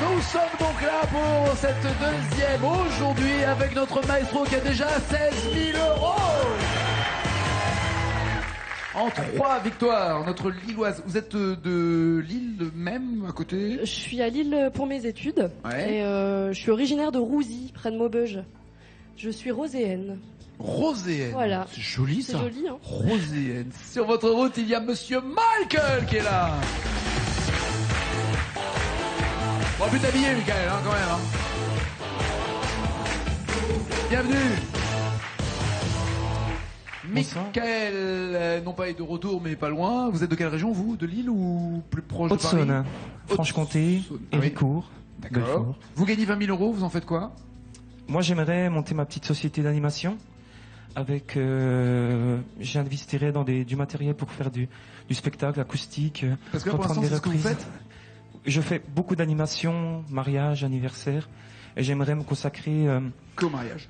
Nous sommes donc là pour cette deuxième aujourd'hui avec notre maestro qui a déjà 16 000 €. En 3 victoires, notre Lilloise. Vous êtes de Lille même, à côté? Je suis à Lille pour mes études. Ouais. Et je suis originaire de Rouzy, près de Maubeuge. Je suis roséenne. Roséenne. Voilà. C'est joli ça. C'est joli, hein. Roséenne. Sur votre route, il y a Monsieur Michael qui est là. Bon, plus t'habiller, Michael, hein, quand même. Hein. Bienvenue. Bonsoir. Michael, non pas est de retour, mais pas loin. Vous êtes de quelle région, vous? De Lille ou plus proche de Paris? Haute-Saône, Franche-Comté, Haute-Saône. Ah oui. Héricourt, D'accord. Belfort. Vous gagnez 20 000 €, vous en faites quoi? Moi, j'aimerais monter ma petite société d'animation avec, j'investirais dans du matériel pour faire du spectacle acoustique. Parce que là, pour l'instant, reprendre des c'est ce que vous reprises. faites? Je fais beaucoup d'animations, mariage, anniversaire, et j'aimerais me consacrer, Qu'au mariage.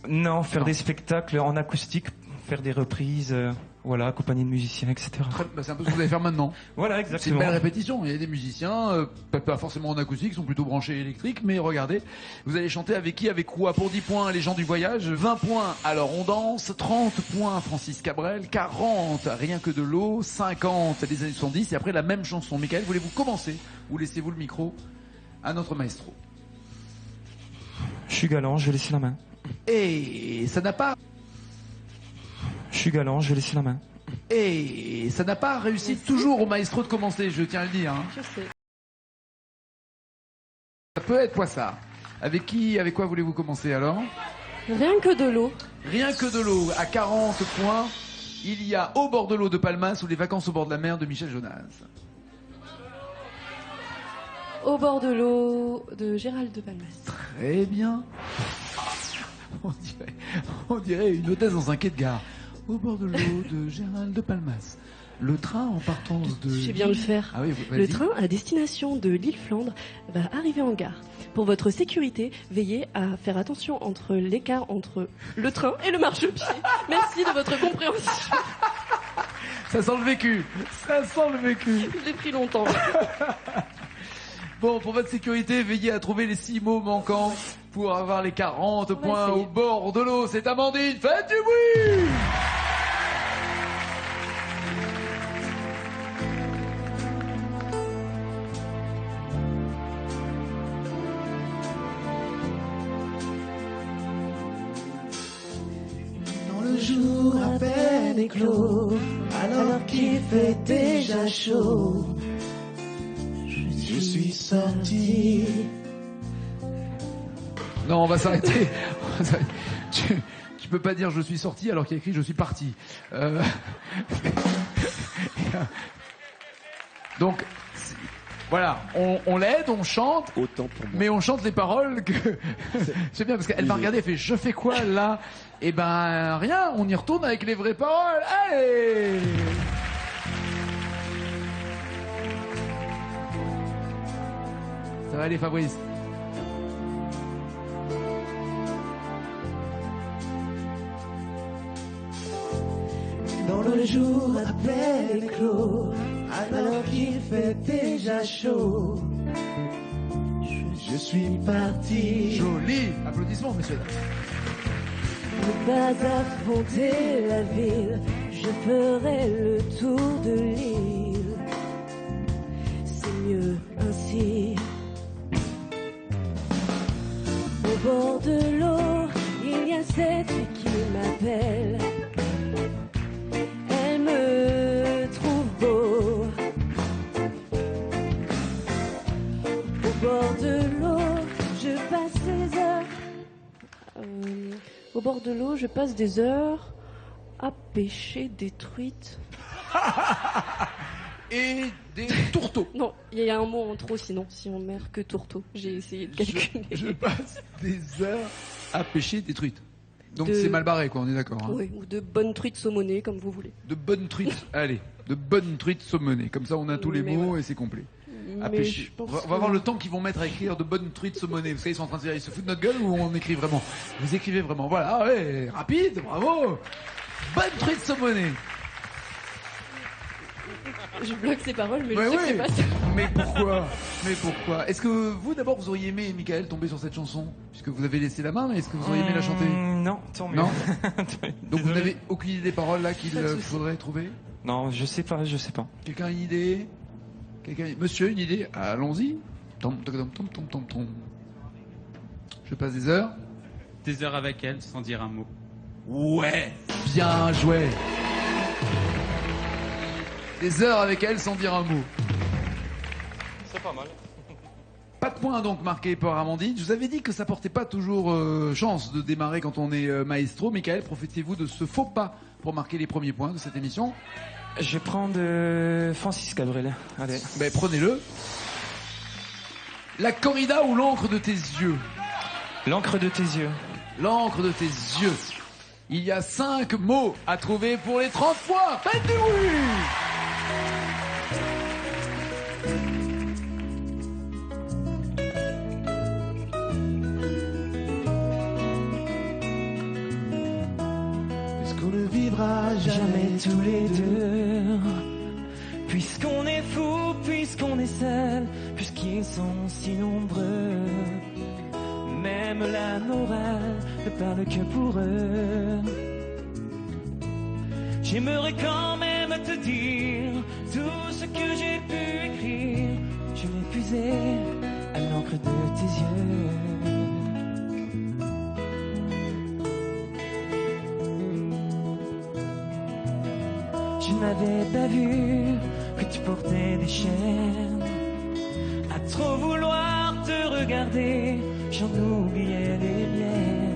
non, faire Non. des spectacles en acoustique, faire des reprises, voilà, accompagner de musiciens, etc. Bah, c'est un peu ce que vous allez faire maintenant. Voilà, C'est une exactement. belle répétition. Il y a des musiciens, pas forcément en acoustique, qui sont plutôt branchés électriques, mais regardez, vous allez chanter avec qui? Avec quoi? Pour 10 points, les gens du voyage, 20 points, alors on danse, 30 points, Francis Cabrel, 40, rien que de l'eau, 50, des années 70, et après la même chanson. Michael, voulez-vous commencer ou laissez-vous le micro à notre maestro? Je suis galant, je vais laisser la main. Et ça n'a pas... Je suis galant, je vais laisser la main. Et ça n'a pas réussi toujours au maestro de commencer, je tiens à le dire. Hein. Je sais. Ça peut être Poissard. Avec qui, avec quoi voulez-vous commencer alors? Rien que de l'eau. Rien que de l'eau, à 40 points, il y a Au bord de l'eau de Palmas ou Les vacances au bord de la mer de Michel Jonas. Au bord de l'eau de Gérald de Palmas. Très bien. On dirait une hôtesse dans un quai de gare. Au bord de l'eau de Gérald de Palmas. Le train en partance de... Je sais bien le faire. Ah oui, Le train à destination de l'île-Flandre va arriver en gare. Pour votre sécurité, veillez à faire attention entre l'écart entre le train et le marchepied. Merci de votre compréhension. Ça sent le vécu. Ça sent le vécu. Je l'ai pris longtemps. Bon, pour votre sécurité, veillez à trouver les 6 mots manquants pour avoir les 40 va points essayer. au bord de l'eau. C'est Amandine, faites du bruit! Quand le jour à peine éclos, alors qu'il fait déjà chaud, je suis sorti. Non, on va s'arrêter. Tu peux pas dire je suis sorti alors qu'il y a écrit je suis parti. Donc, voilà, on l'aide, on chante, Autant pour moi. mais on chante les paroles que... C'est bien parce qu'elle m'a regardé, elle fait je fais quoi là? Eh ben rien, on y retourne avec les vraies paroles. Allez! Ça va aller Fabrice? Dans le jour à peine éclos, alors qu'il fait déjà chaud, je suis parti. Joli! Applaudissements, messieurs. Ne pas affronter la ville, je ferai le tour de l'île. C'est mieux ainsi. Au bord de l'eau, il y a cette fille qui m'appelle. Elle me trouve beau. Au bord de l'eau, je passe des heures. Au bord de l'eau, je passe des heures à pêcher des truites. Et des tourteaux. Non, il y a un mot en trop sinon, si on met que tourteau. J'ai essayé de calculer. Je passe des heures à pêcher des truites. Donc De- c'est mal barré, quoi, on est d'accord. Hein. Oui, ou de bonnes truites saumonées, comme vous voulez. De bonnes truites, allez, de bonnes truites saumonées. Comme ça, on a tous les Mais mots ouais. et c'est complet. À Mais pêcher. je pense On va que- voir le temps qu'ils vont mettre à écrire de bonnes truites saumonées. Vous savez, ils sont en train de dire, ils se foutent de notre gueule ou on écrit vraiment? Vous écrivez vraiment. Voilà, ah ouais, rapide, bravo. Bonne truite saumonée. Je bloque ses paroles, mais Ouais, je sais que ouais. c'est pas ça. Mais pourquoi Est-ce que vous, d'abord, vous auriez aimé, Michael, tomber sur cette chanson? Puisque vous avez laissé la main, mais est-ce que vous auriez aimé la chanter? Non, tant mieux. Non. Donc vous Désolé. n'avez aucune idée des paroles là qu'il Pas de souci. faudrait trouver? Non, je sais pas. Quelqu'un a une idée? Monsieur, une idée? Allons-y. Tom, tom, tom, tom, tom, tom, tom. Je passe des heures. Des heures avec elle sans dire un mot. Ouais, bien joué. Des heures avec elle sans dire un mot. C'est pas mal. Pas de points donc marqués par Amandine. Je vous avais dit que ça portait pas toujours chance de démarrer quand on est maestro. Michael, profitez-vous de ce faux pas pour marquer les premiers points de cette émission. Je vais prendre Francis Cabrel. Allez. Ben, prenez-le. La corrida ou l'encre de tes yeux? L'encre de tes yeux. L'encre de tes yeux. Il y a 5 mots à trouver pour les 30 points. Faites du bruit! Puisqu'on ne vivra jamais tous les deux. Puisqu'on est fou, puisqu'on est seul, puisqu'ils sont si nombreux. Même la morale ne parle que pour eux. J'aimerais quand même te dire tout ce que j'ai pu écrire. Je l'ai puisé à l'encre de tes yeux. Je n'avais pas vu que tu portais des chaînes. À trop vouloir te regarder, j'en oubliais les miennes.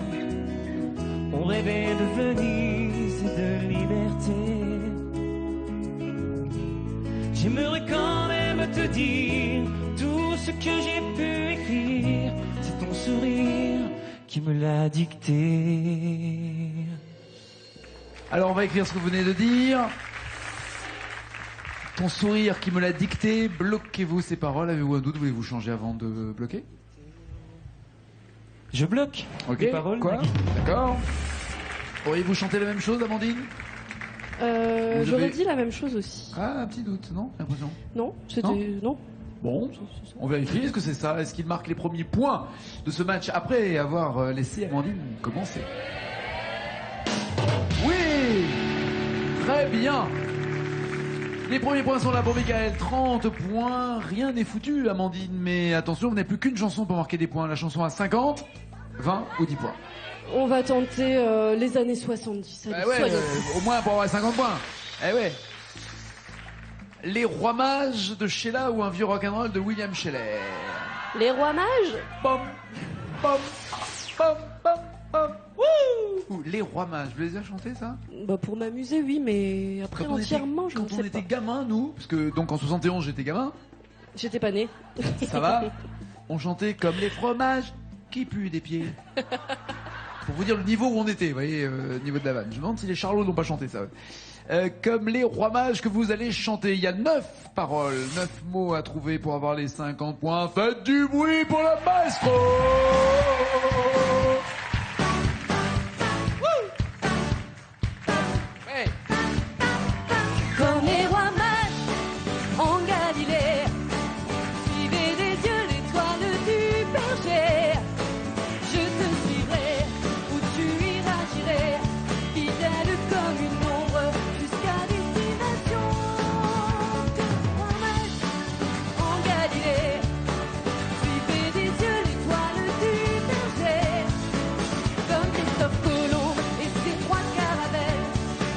On rêvait de Venise et de liberté. J'aimerais quand même te dire tout ce que j'ai pu écrire. C'est ton sourire qui me l'a dicté. Alors on va écrire ce que vous venez de dire. Ton sourire qui me l'a dicté. Bloquez-vous ces paroles. Avez-vous un doute? Voulez-vous changer avant de bloquer? Je bloque Ok. les paroles. Quoi? Nagui. D'accord. Auriez-vous chanté la même chose, Amandine? Vous J'aurais avez- dit la même chose aussi. Ah, un petit doute, non? J'ai l'impression. Non, c'était... Non. Bon, on vérifie. Est-ce que c'est ça? Est-ce qu'il marque les premiers points de ce match après avoir laissé Amandine commencer? Oui! Très bien! Les premiers points sont là pour Michael. 30 points. Rien n'est foutu, Amandine. Mais attention, vous n'avez plus qu'une chanson pour marquer des points. La chanson à 50, 20 ou 10 points. On va tenter les années 70. Allez, Eh ouais, soyez. au moins pour avoir 50 points. Eh ouais. Les Rois Mages de Sheila ou un vieux rock'n'roll de William Sheller. Les rois mages. Pom, pom, pom, pom, pom. Wouh! Les Rois Mages, vous les avez chantés ça? Bah pour m'amuser, oui, mais après entièrement, je ne quand on sais était pas. gamin, nous, parce que donc en 71 j'étais gamin, J'étais pas née. ça va? On chantait comme les fromages qui puent des pieds. Pour vous dire le niveau où on était, vous voyez, niveau de la vanne. Je me demande si les Charlots n'ont pas chanté ça. Comme les Rois Mages que vous allez chanter. Il y a 9 paroles, 9 mots à trouver pour avoir les 50 points. Faites du bruit pour la maestro! Hey. Comme les rois mages en Galilée, suivez des yeux l'étoile du berger. Je te suivrai où tu iras, j'irai, fidèle comme une ombre jusqu'à destination. Comme rois mages en Galilée, suivez des yeux l'étoile du berger. Comme Christophe Colomb et ses trois caravelles,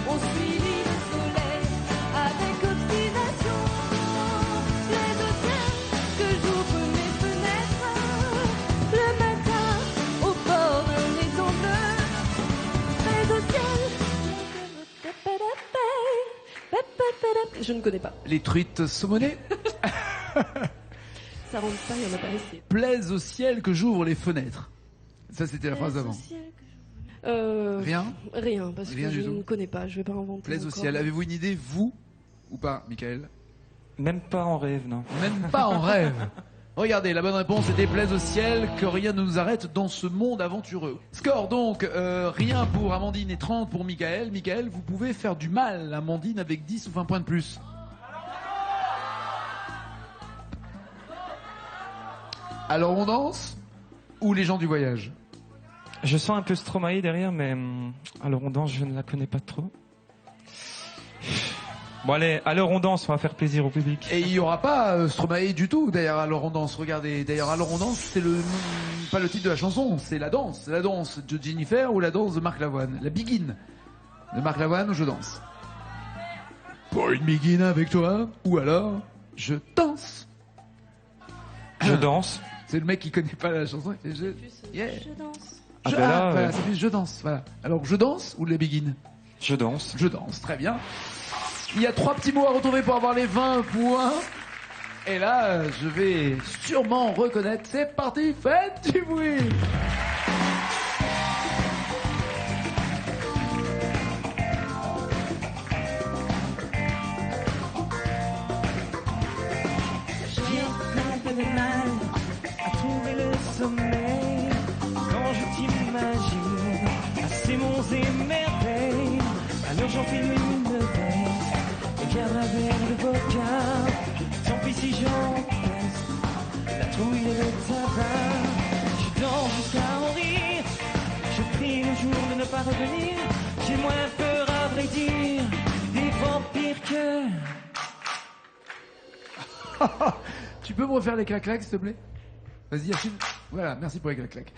on suivit le soleil avec obstination. Plaise au ciel que j'ouvre mes fenêtres le matin au bord d'un maison bleue. Plaise au ciel. Je ne connais pas. Les truites saumonées Ça rentre pas, il y en a pas assez. plaise au ciel que j'ouvre les fenêtres. Ça c'était la phrase Plaise au d'avant. ciel que Rien? Rien, parce Rien que du je tout. ne connais pas. Je vais pas inventer. Plaise au encore. ciel. Avez-vous une idée, vous ou pas, Michael? Même pas en rêve, non. Même pas en rêve. Regardez, la bonne réponse était plaise au ciel, que rien ne nous arrête dans ce monde aventureux. Score donc, rien pour Amandine et 30 pour Michael. Michael, vous pouvez faire du mal à Amandine avec 10 ou 20 points de plus. Alors on danse ou les gens du voyage? Je sens un peu Stromae derrière, mais alors on danse, je ne la connais pas trop. Bon allez, alors on danse, on va faire plaisir au public. Et il y aura pas Stromae du tout d'ailleurs. Alors on danse, regardez. D'ailleurs alors on danse, c'est pas le titre de la chanson, c'est la danse. La danse de Jennifer ou la danse de Marc Lavoine. La Begin de Marc Lavoine où je danse. Pour une Begin avec toi, ou alors je danse. Je danse. C'est le mec qui connaît pas la chanson, il fait yeah. Je danse. Ah ben là, voilà, c'est plus je danse. Voilà. Alors je danse ou la Begin? Je danse. Je danse, très bien. Il y a 3 petits mots à retrouver pour avoir les 20 points. Et là, je vais sûrement reconnaître. C'est parti, faites du bruit. J'ai un peu de mal à trouver le sommeil quand je t'imagine à ces monts et merveilles. Alors j'en fais une veille et garde avec le vodka. Tant pis si j'en teste la trouille et le tabac. Je danse jusqu'à en rire. Je prie le jour de ne pas revenir. J'ai moins peur à vrai dire des vampires que... Tu peux me refaire les clac-clac, s'il te plaît? Vas-y, Achille. Voilà, merci pour les clac-clac.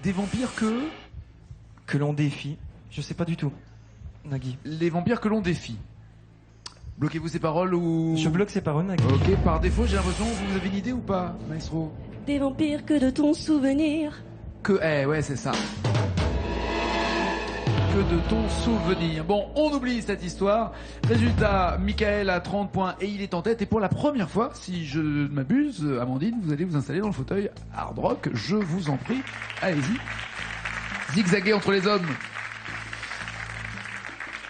Des vampires Que l'on défie. Je sais pas du tout. Nagui. Les vampires que l'on défie. Bloquez-vous ces paroles ou... Je bloque ces paroles, Nagui. Ok, par défaut, j'ai l'impression, vous avez une idée ou pas, maestro? Des vampires que de ton souvenir. Ouais, c'est ça. Que de ton souvenir. Bon, on oublie cette histoire. Résultat, Michael a 30 points et il est en tête. Et pour la première fois, si je ne m'abuse, Amandine, vous allez vous installer dans le fauteuil hard rock. Je vous en prie. Allez-y. Zigzaguez entre les hommes.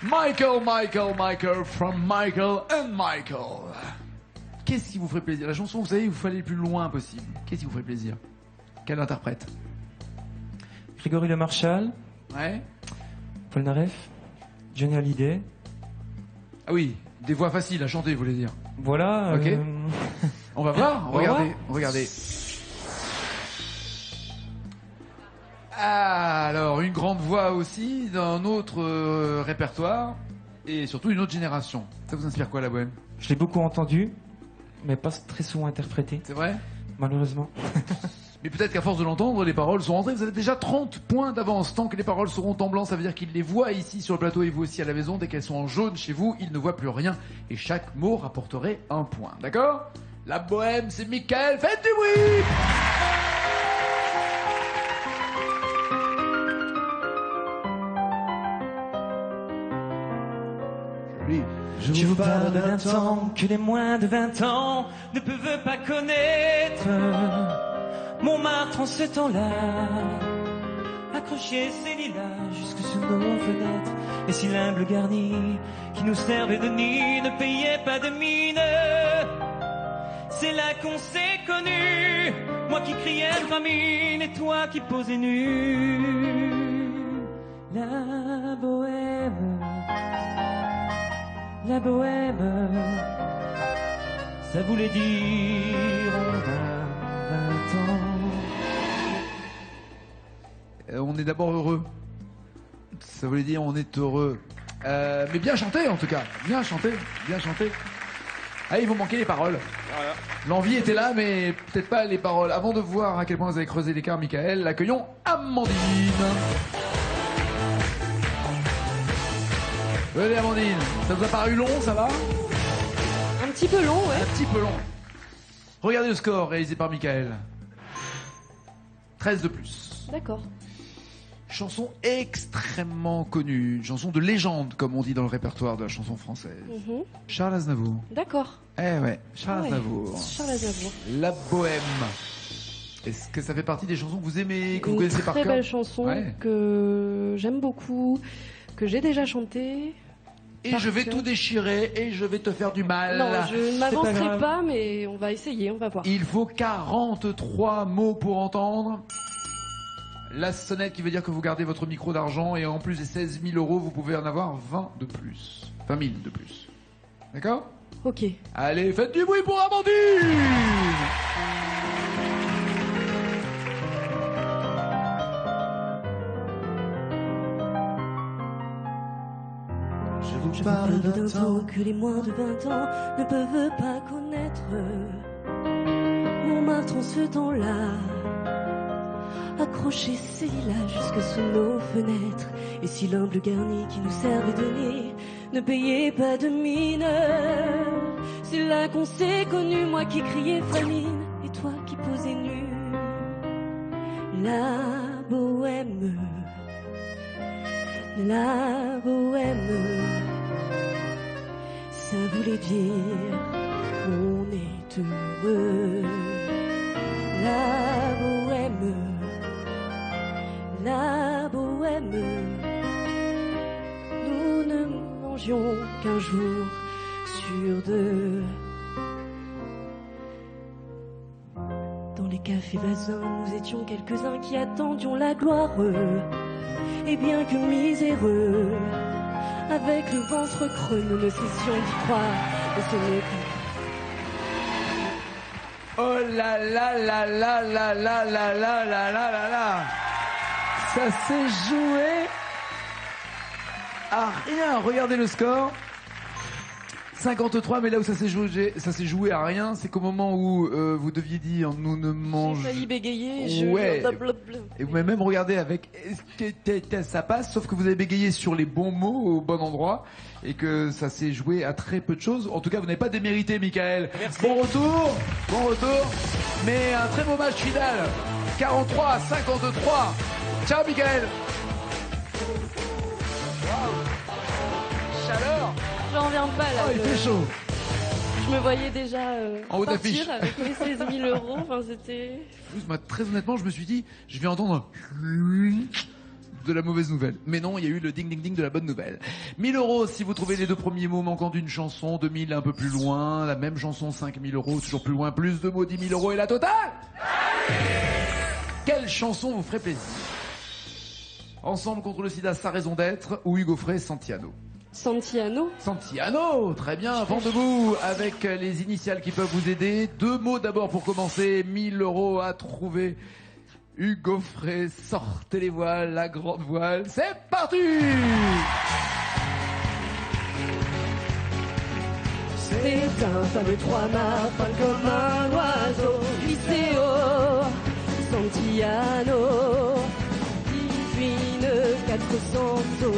Michael, from Michael and Michael. Qu'est-ce qui vous ferait plaisir? La chanson, vous savez, il vous fallait le plus loin possible. Qu'est-ce qui vous ferait plaisir? Quel interprète? Grégory Le Marchal, Ouais. Paul Naref, Johnny Hallyday. Ah oui, des voix faciles à chanter, vous voulez dire. Voilà. Ok. On va voir. On va Regardez, voir. regardez. Alors, une grande voix aussi d'un autre répertoire et surtout une autre génération. Ça vous inspire quoi, la bohème? Je l'ai beaucoup entendu, mais pas très souvent interprété, C'est vrai? malheureusement. Mais peut-être qu'à force de l'entendre, les paroles sont rentrées. Vous avez déjà 30 points d'avance. Tant que les paroles seront en blanc, ça veut dire qu'ils les voient ici sur le plateau et vous aussi à la maison. Dès qu'elles sont en jaune chez vous, ils ne voient plus rien. Et chaque mot rapporterait un point. D'accord? La bohème, c'est Michael. Faites du bruit! Joli. Je vous parle d'un temps que les moins de 20 ans ne peuvent pas connaître. Montmartre en ce temps-là accrochait ses lilas jusque sur nos fenêtres. Et si l'humble garni qui nous servait de nid ne payait pas de mine, c'est là qu'on s'est connus. Moi qui criais famine et toi qui posais nu. La bohème, la bohème, ça voulait dire on a 20 ans. On est d'abord heureux. Ça voulait dire on est heureux. Mais bien chanté en tout cas. Bien chanté, bien chanté. Ah, il vous manquait les paroles. Voilà. L'envie était là, mais peut-être pas les paroles. Avant de voir à quel point vous avez creusé l'écart, Michael, accueillons Amandine. Venez Amandine, ça vous a paru long, ça va? Un petit peu long, ouais. Un petit peu long. Regardez le score réalisé par Michael. 13 de plus. D'accord. Chanson extrêmement connue, une chanson de légende, comme on dit dans le répertoire de la chanson française. Mhm. Charles Aznavour. D'accord. Eh ouais, Charles Ah ouais. Aznavour. Charles Aznavour. La Bohème. Est-ce que ça fait partie des chansons que vous aimez, que vous Une connaissez par très cœur? belle chanson Ouais. que j'aime beaucoup, que j'ai déjà chantée. Et par je vais cœur. tout déchirer et je vais te faire du mal. Non, je ne c'est pas m'avancerai grave. pas, mais on va essayer, on va voir. Il faut 43 mots pour entendre. La sonnette qui veut dire que vous gardez votre micro d'argent et en plus des 16 000 euros, vous pouvez en avoir 20 de plus. 20 000 de plus. D'accord? Ok. Allez, faites du bruit pour Amandine! Je vous parle d'un temps que les moins de 20 ans ne peuvent pas connaître. Montmartre en ce temps-là accrochait ses lilas jusque sous nos fenêtres. Et si l'humble garni qui nous servait de nid ne payait pas de mine, c'est là qu'on s'est connus, moi qui criais famine et toi qui posais nu. La bohème, la bohème, ça voulait dire on est heureux. La bohème, la bohème, nous ne mangions qu'un jour sur deux. Dans les cafés voisins, nous étions quelques-uns qui attendions la gloire. Et bien que miséreux, avec le ventre creux, nous ne cessions d'y croire. Et ce n'est Oh là là là là là là là là là là là là. Ça s'est joué à rien. Regardez le score. 53, mais là où ça s'est joué à rien, c'est qu'au moment où vous deviez dire nous ne mangeons. J'ai failli bégayer. Ouais. Et vous m'avez même regardé avec ça passe, sauf que vous avez bégayé sur les bons mots au bon endroit et que ça s'est joué à très peu de choses. En tout cas, vous n'avez pas démérité, Michael. Merci. Bon retour, mais un très beau match final. 43-53. Ciao, Michael. Wow. Chaleur. J'en reviens pas là. Oh, il fait chaud. Je me voyais déjà En haut d'affiche. partir avec mes 16 000 euros. Enfin, c'était. Moi, très honnêtement, je me suis dit, je vais entendre de la mauvaise nouvelle. Mais non, il y a eu le ding ding ding de la bonne nouvelle. 1000 euros si vous trouvez les deux premiers mots manquants d'une chanson, 2000 un peu plus loin, la même chanson 5000 euros, toujours plus loin, plus de mots 10 000 euros et la totale. Quelle chanson vous ferait plaisir? Ensemble contre le sida, sa raison d'être, ou Hugo Frey, Santiano? Santiano. Santiano, très bien, vent debout avec les initiales qui peuvent vous aider. Deux mots d'abord pour commencer, 1000 euros à trouver. Hugo Frey, sortez les voiles, la grande voile, c'est parti! C'est un fameux trois-mâts, fin comme un oiseau. Lycéo, Santiano, divine 400 sonos.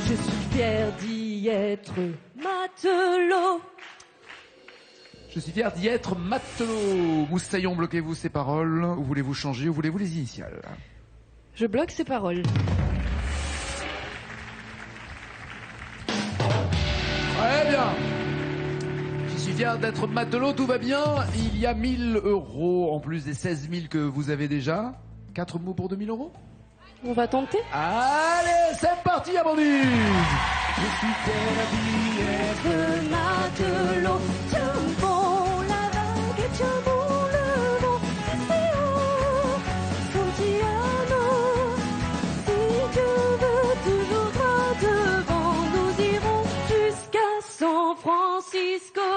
Je suis fier d'y être matelot. Je suis fier d'y être matelot. Moussaillon, bloquez-vous ces paroles. Ou voulez-vous changer ou voulez-vous les initiales? Je bloque ces paroles. Très bien. Je suis fier d'être matelot, tout va bien. Il y a 1000 euros en plus des 16 000 que vous avez déjà. 4 mots pour 2000 euros? On va tenter. Allez, c'est parti, Amandine. Je suis fier d'être matelot. Tiens bon la vague et tiens bon le vent. Lycéo, Santiano, si Dieu veut toujours droit devant, nous irons jusqu'à San Francisco.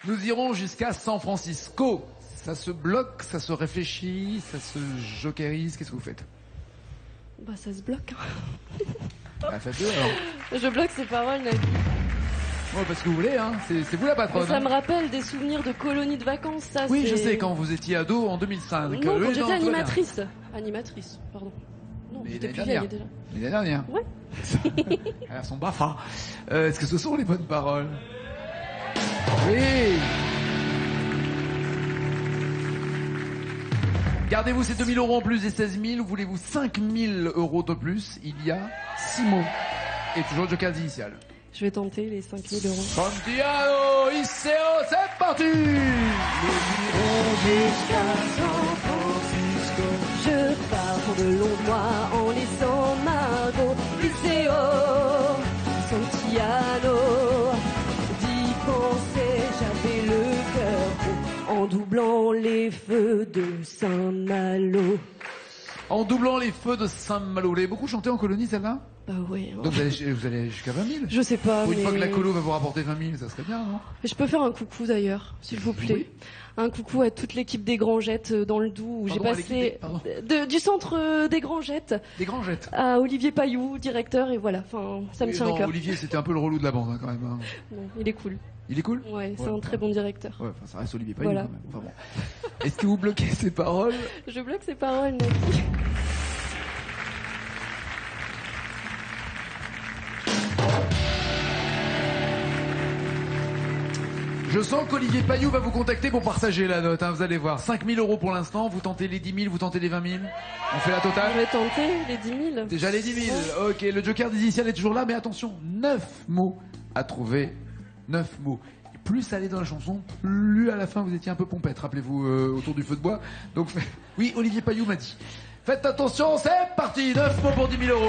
Nous irons jusqu'à San Francisco. Ça se bloque, ça se réfléchit, ça se jokerise. Qu'est-ce que vous faites? Bah ça se bloque. Bah, faites-le alors. Je bloque ces paroles, Nagui. Ouais, parce que vous voulez, hein. C'est vous la patronne. Ça hein. me rappelle des souvenirs de colonies de vacances, ça. Oui, c'est- je sais, quand vous étiez ado en 2005. Non, Oui, quand j'étais tout va bien. animatrice. Animatrice, pardon. Non, Mais j'étais l'année plus dernière. vieille déjà. L'année dernière. Ouais. Elles sont bafa. Est-ce que ce sont les bonnes paroles? Oui. Gardez-vous ces 2000 euros en plus des 16 000 ou voulez-vous 5000 euros de plus? Il y a 6 mots. Et toujours Joker initial. Je vais tenter les 5000 euros. Santiano, Iseo, c'est parti! Jusqu'à San Francisco, je pars pour de longs mois en laissant Margot. Lycéo, Santiano, d'y penser, j'avais le cœur gros, en doublant les feux de Saint-Malo. En doublant les feux de Saint-Malo. Vous l'avez beaucoup chanté en colonie, celle-là? Bah ouais. Donc vous allez jusqu'à 20 000? Je sais pas, Pour une mais... fois que la colo va vous rapporter 20 000, ça serait bien, non? Je peux faire un coucou d'ailleurs, s'il vous plaît. Oui. Un coucou à toute l'équipe des Grangettes dans le Doubs où j'ai Pardon, à passé l'équipe pardon. du centre des Grangettes Des Grangettes. à Olivier Paillou, directeur, et voilà. Enfin, ça me Oui, tient à non, cœur. Olivier, c'était un peu le relou de la bande, hein, quand même. Hein. Non, il est cool. Il est cool? Ouais, c'est Ouais. un très bon directeur. Ouais, enfin, ça reste Olivier Payet, Voilà. quand même. Enfin, bon. Est-ce que vous bloquez ces paroles? Je bloque ses paroles, Naki. Je sens qu'Olivier Payou va vous contacter pour partager la note, hein, vous allez voir. 5 000 € pour l'instant, vous tentez les 10 000, vous tentez les 20 000? On fait la Je totale? vais tenter les 10 000. Déjà les 10 000, ok, le joker des initiales est toujours là, mais attention, 9 mots à trouver, 9 mots. Et plus ça allait dans la chanson, plus à la fin vous étiez un peu pompette, rappelez-vous, autour du feu de bois. Donc, oui, Olivier Payou m'a dit. Faites attention, c'est parti, 9 mots pour 10 000 €.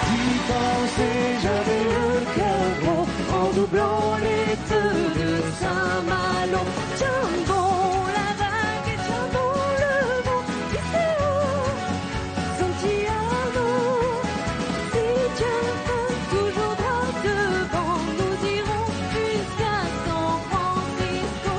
J'y pensais, j'avais le cœur gros en doublant les feux de Saint-Malo. Tiens bon la vague et tiens bon le vent, Iseo, Santiago. Si Dieu veut toujours droit devant, nous irons jusqu'à San Francisco.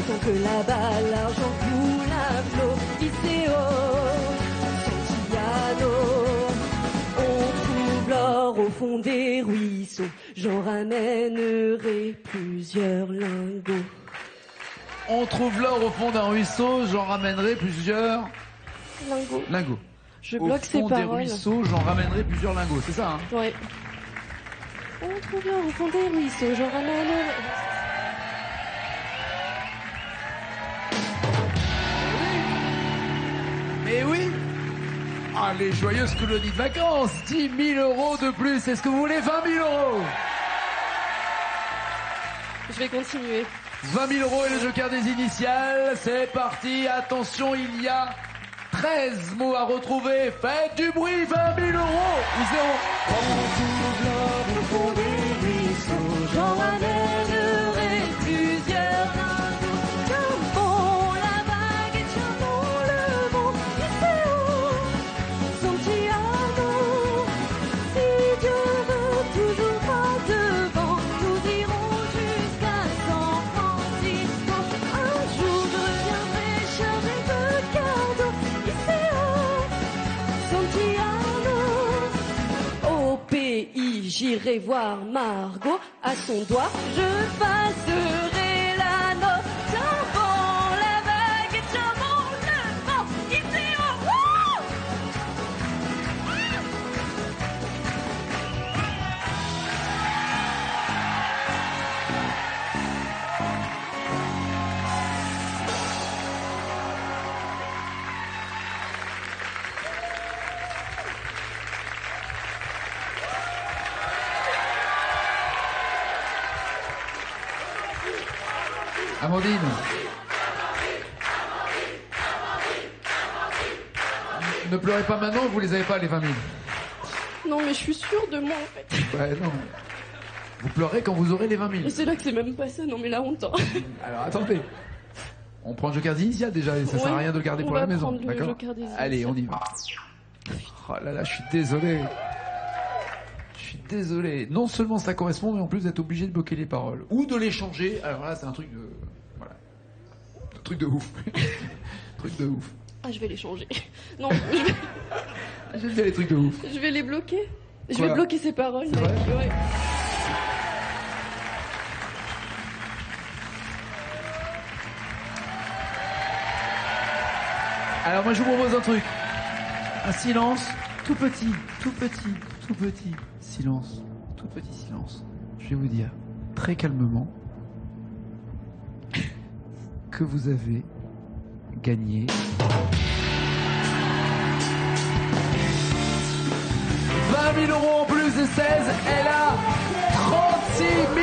Tant que là-bas l'argent coule à flot, Iseo, Santillano, on trouve l'or au fond des ruisseaux, j'en ramènerai plusieurs lingots. On trouve l'or au fond d'un ruisseau, j'en ramènerai plusieurs Lingots. lingots. Je Au bloque ces fond des paroles. ruisseaux, j'en ramènerai plusieurs lingots, c'est ça, hein? Ouais. On trouve l'or au fond des ruisseaux, j'en ramènerai... Mais oui. Ah, les joyeuses colonies de vacances, 10 000 € de plus. Est-ce que vous voulez 20 000 €? Je vais continuer. 20 000 € et le joker des initiales. C'est parti. Attention, il y a 13 mots à retrouver. Faites du bruit, 20 000 € ou zéro. J'en ramènerai plusieurs lingots. Tiens bon la vague et tiens bon le vent, Iseo, Santiago. Si Dieu veut toujours pas devant, nous irons jusqu'à San Francisco. Un jour je reviendrai chargé de cadeaux, Iseo, Santiago. Au pays, j'irai voir Margot. À son doigt, je passerai la note. Tiens bon la vague et tiens bon le vent, Iseo. Wouh! Amandine. Ne pleurez pas maintenant, vous les avez pas les 20 000. Non mais je suis sûre de moi en fait. Ouais, non. Vous pleurez quand vous aurez les 20 000. Et c'est là que c'est même pas ça, non mais la honte. Hein. Alors attendez. On prend le joker des initiales déjà, et ça sert à Ouais, rien de le garder on pour va la maison. prendre le D'accord. joker des Allez, on y va. Oh là là, je suis désolé. Je suis désolé. Non seulement ça correspond, mais en plus vous êtes obligé de bloquer les paroles. Ou de les changer. Alors là, c'est un truc de... Voilà. Un truc de ouf. Truc de ouf. Ah je vais les changer. Non, J'aime bien les trucs de ouf. je vais les bloquer. Je Quoi vais bloquer ces paroles. C'est vrai mec, ouais. Alors moi je vous propose un truc. Un silence tout petit, tout petit, tout petit. Silence, tout petit silence. Je vais vous dire très calmement que vous avez gagné 20 000 € en plus de 16, elle a 36 000 €.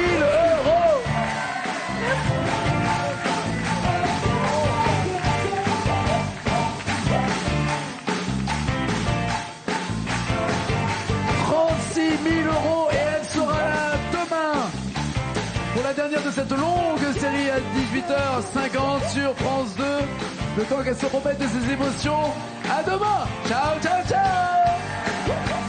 pour la dernière de cette longue série à 18h50 sur France 2. Le temps qu'elle se remette de ses émotions. À demain. Ciao, ciao, ciao.